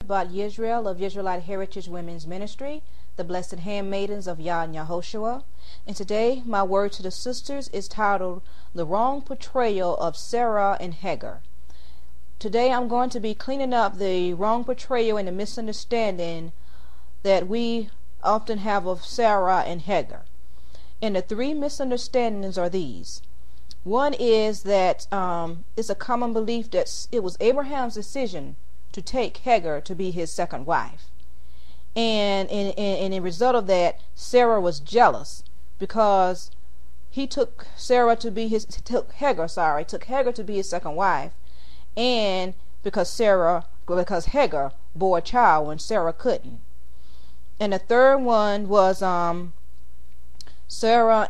about Yisrael of Israelite Heritage Women's Ministry, the Blessed Handmaidens of Yah and Yahoshua. And today my word to the sisters is titled The Wrong Portrayal of Sarah and Hagar. Today I'm going to be cleaning up the wrong portrayal and the misunderstanding that we often have of Sarah and Hagar. And the three misunderstandings are these. One is that it's a common belief that it was Abraham's decision to take Hagar to be his second wife. And in a result of that, Sarah was jealous because he took Hagar to be his second wife, and because Hagar bore a child when Sarah couldn't. And the third one was Sarah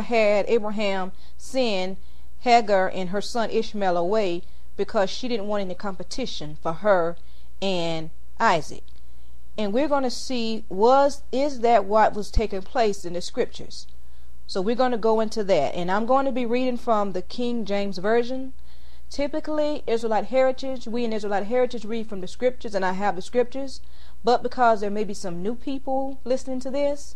had Abraham send Hagar and her son Ishmael away because she didn't want any competition for her and Isaac. And we're going to see, is that what was taking place in the scriptures? So we're going to go into that. And I'm going to be reading from the King James Version. Typically, Israelite Heritage, we in Israelite Heritage read from the scriptures, and I have the scriptures. But because there may be some new people listening to this,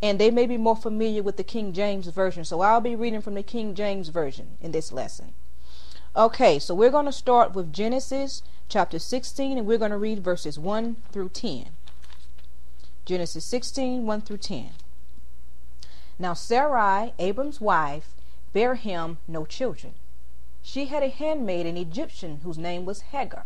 and they may be more familiar with the King James Version, so I'll be reading from the King James Version in this lesson. Okay, so we're going to start with Genesis chapter 16, and we're going to read verses 1 through 10. Genesis 16, 1 through 10. Now Sarai, Abram's wife, bare him no children. She had a handmaid, an Egyptian, whose name was Hagar.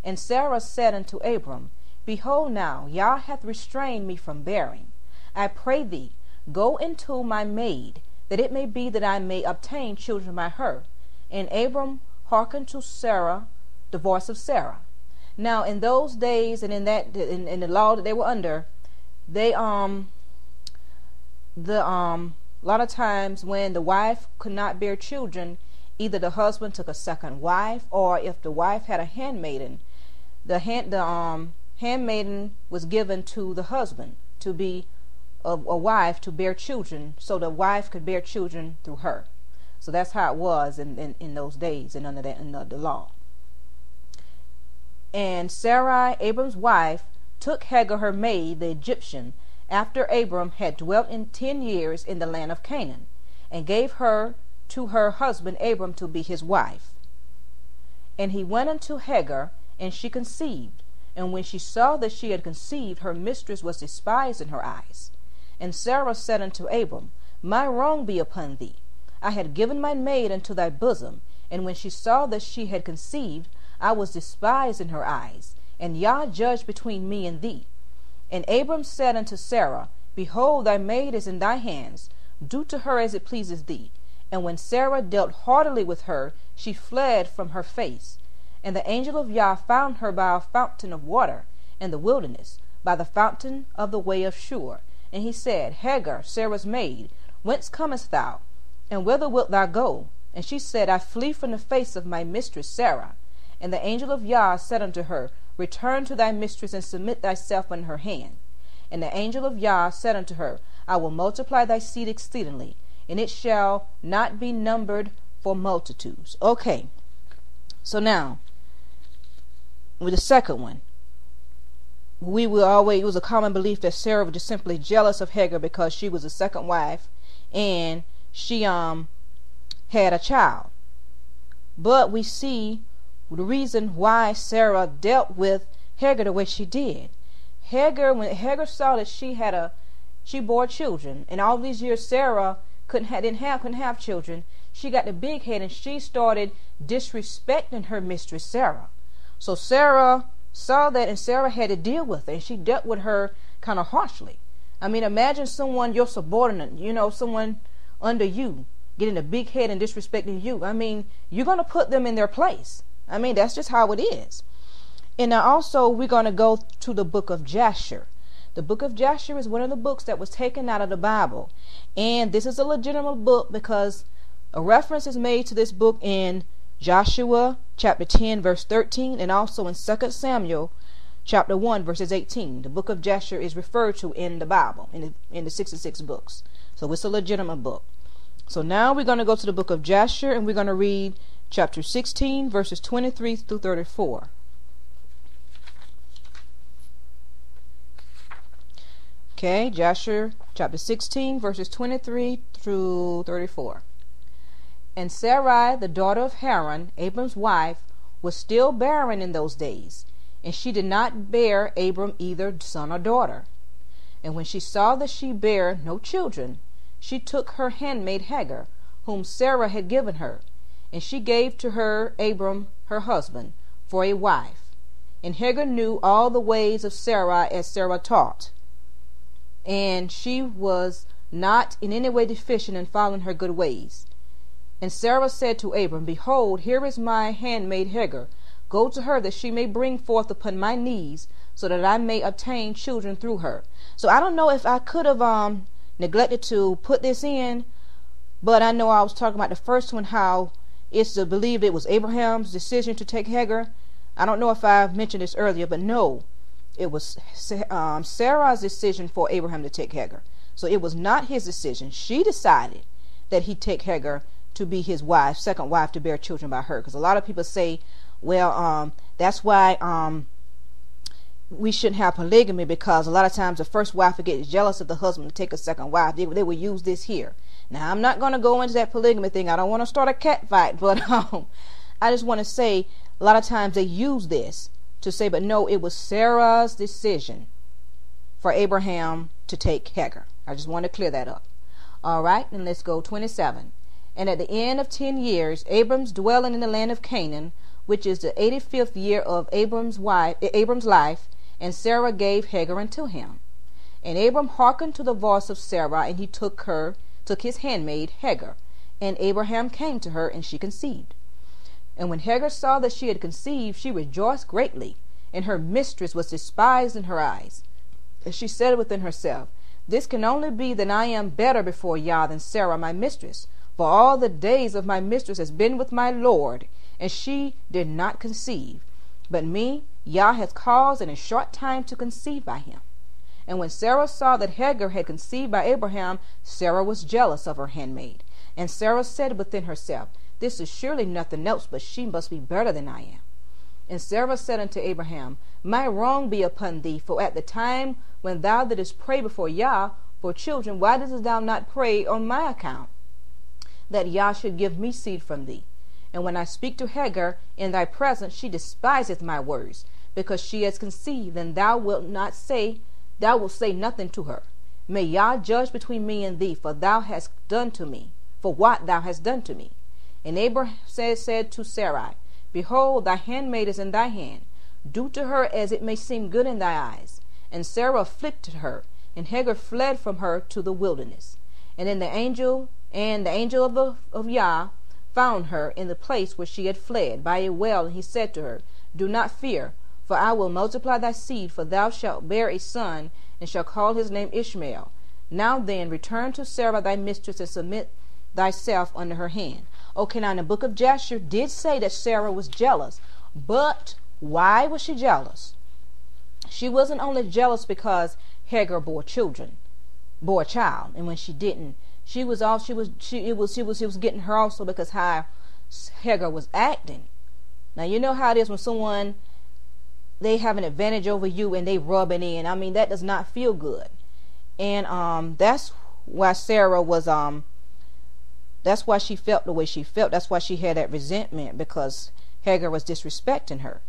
And Sarah said unto Abram, Behold now, Yah hath restrained me from bearing. I pray thee, go into my maid, that it may be that I may obtain children by her. And Abram hearkened to Sarah, the voice of Sarah. Now in those days, and in the law that they were under, they a lot of times when the wife could not bear children, either the husband took a second wife, or if the wife had a handmaiden, the handmaiden was given to the husband to be a wife to bear children, so the wife could bear children through her. So that's how it was in those days and under the law. And Sarai, Abram's wife, took Hagar her maid, the Egyptian, after Abram had dwelt 10 years in the land of Canaan, and gave her to her husband Abram to be his wife. And he went unto Hagar, and she conceived. And when she saw that she had conceived, her mistress was despised in her eyes. And Sarah said unto Abram, My wrong be upon thee. I had given my maid unto thy bosom, and when she saw that she had conceived, I was despised in her eyes, and Yah judged between me and thee. And Abram said unto Sarah, Behold, thy maid is in thy hands, do to her as it pleases thee. And when Sarah dealt heartily with her, she fled from her face. And the angel of Yah found her by a fountain of water in the wilderness, by the fountain of the way of Shur. And he said, Hagar, Sarah's maid, whence comest thou? And whither wilt thou go? And she said, I flee from the face of my mistress Sarah. And the angel of Yah said unto her, Return to thy mistress, and submit thyself unto her hand. And the angel of Yah said unto her, I will multiply thy seed exceedingly, and it shall not be numbered for multitudes. Okay, so now, with the second one, it was a common belief that Sarah was just simply jealous of Hagar because she was a second wife, and she had a child. But we see the reason why Sarah dealt with Hagar the way she did. When Hagar saw that she bore children, and all these years Sarah couldn't have children, she got the big head and she started disrespecting her mistress Sarah. So Sarah saw that, and Sarah had to deal with it, and she dealt with her kind of harshly. I mean, imagine someone, your subordinate, someone under you, getting a big head and disrespecting you. I mean, you're going to put them in their place. I mean, that's just how it is. And now also we're going to go to the book of Jasher. The book of Jasher is one of the books that was taken out of the Bible. And this is a legitimate book because a reference is made to this book in Joshua chapter 10 verse 13, and also in 2 Samuel chapter 1 verses 18. The book of Jasher is referred to in the Bible, in the 66 books. So it's a legitimate book. So now we're going to go to the book of Jasher, and we're going to read chapter 16 verses 23 through 34. Okay, Joshua chapter 16, verses 23 through 34. And Sarai, the daughter of Haran, Abram's wife, was still barren in those days, and she did not bear Abram either son or daughter. And when she saw that she bare no children, she took her handmaid Hagar, whom Sarah had given her, and she gave to her Abram her husband for a wife. And Hagar knew all the ways of Sarai as Sarah taught, and she was not in any way deficient in following her good ways. And Sarah said to Abram, Behold, here is my handmaid Hagar. Go to her, that she may bring forth upon my knees, so that I may obtain children through her. So I don't know if I could have neglected to put this in, but I know I was talking about the first one, how it's believed it was Abraham's decision to take Hagar. I don't know if I mentioned this earlier, but no, it was Sarah's decision for Abraham to take Hagar. So it was not his decision. She decided that he'd take Hagar to be his wife, second wife, to bear children by her. Because a lot of people say, well, that's why we shouldn't have polygamy, because a lot of times the first wife would get jealous of the husband to take a second wife. They would use this here. Now, I'm not going to go into that polygamy thing. I don't want to start a cat fight, but I just want to say a lot of times they use this to say, but no, it was Sarah's decision for Abraham to take Hagar. I just want to clear that up. All right, and let's go 27. And at the end of 10 years, Abram's dwelling in the land of Canaan, which is the 85th year of Abram's life, and Sarah gave Hagar unto him. And Abram hearkened to the voice of Sarah, and he took his handmaid Hagar. And Abraham came to her, and she conceived. And when Hagar saw that she had conceived, she rejoiced greatly, and her mistress was despised in her eyes. And she said within herself, This can only be that I am better before Yah than Sarah my mistress. For all the days of my mistress has been with my Lord, and she did not conceive. But me, Yah hath caused in a short time to conceive by him. And when Sarah saw that Hagar had conceived by Abraham, Sarah was jealous of her handmaid. And Sarah said within herself, This is surely nothing else, but she must be better than I am. And Sarah said unto Abraham, My wrong be upon thee, for at the time when thou didst pray before Yah for children, why didst thou not pray on my account, that Yah should give me seed from thee? And when I speak to Hagar in thy presence, she despiseth my words, because she has conceived, and thou wilt say nothing to her. May Yah judge between me and thee, for what thou hast done to me. And Abraham said to Sarai, Behold, thy handmaid is in thy hand. Do to her as it may seem good in thy eyes. And Sarah afflicted her, and Hagar fled from her to the wilderness. And then the angel of Yah found her in the place where she had fled, by a well, and he said to her, Do not fear, for I will multiply thy seed, for thou shalt bear a son, and shalt call his name Ishmael. Now then, return to Sarah thy mistress, and submit thyself under her hand. Okay, now in the book of Joshua did say that Sarah was jealous, but why was she jealous? She wasn't only jealous because Hagar bore a child, and when she didn't, it was getting her also because how Hagar was acting. Now you know how it is when someone, they have an advantage over you and they rub it in. I mean, that does not feel good. And that's why Sarah was that's why she felt the way she felt. That's why she had that resentment, because Hagar was disrespecting her.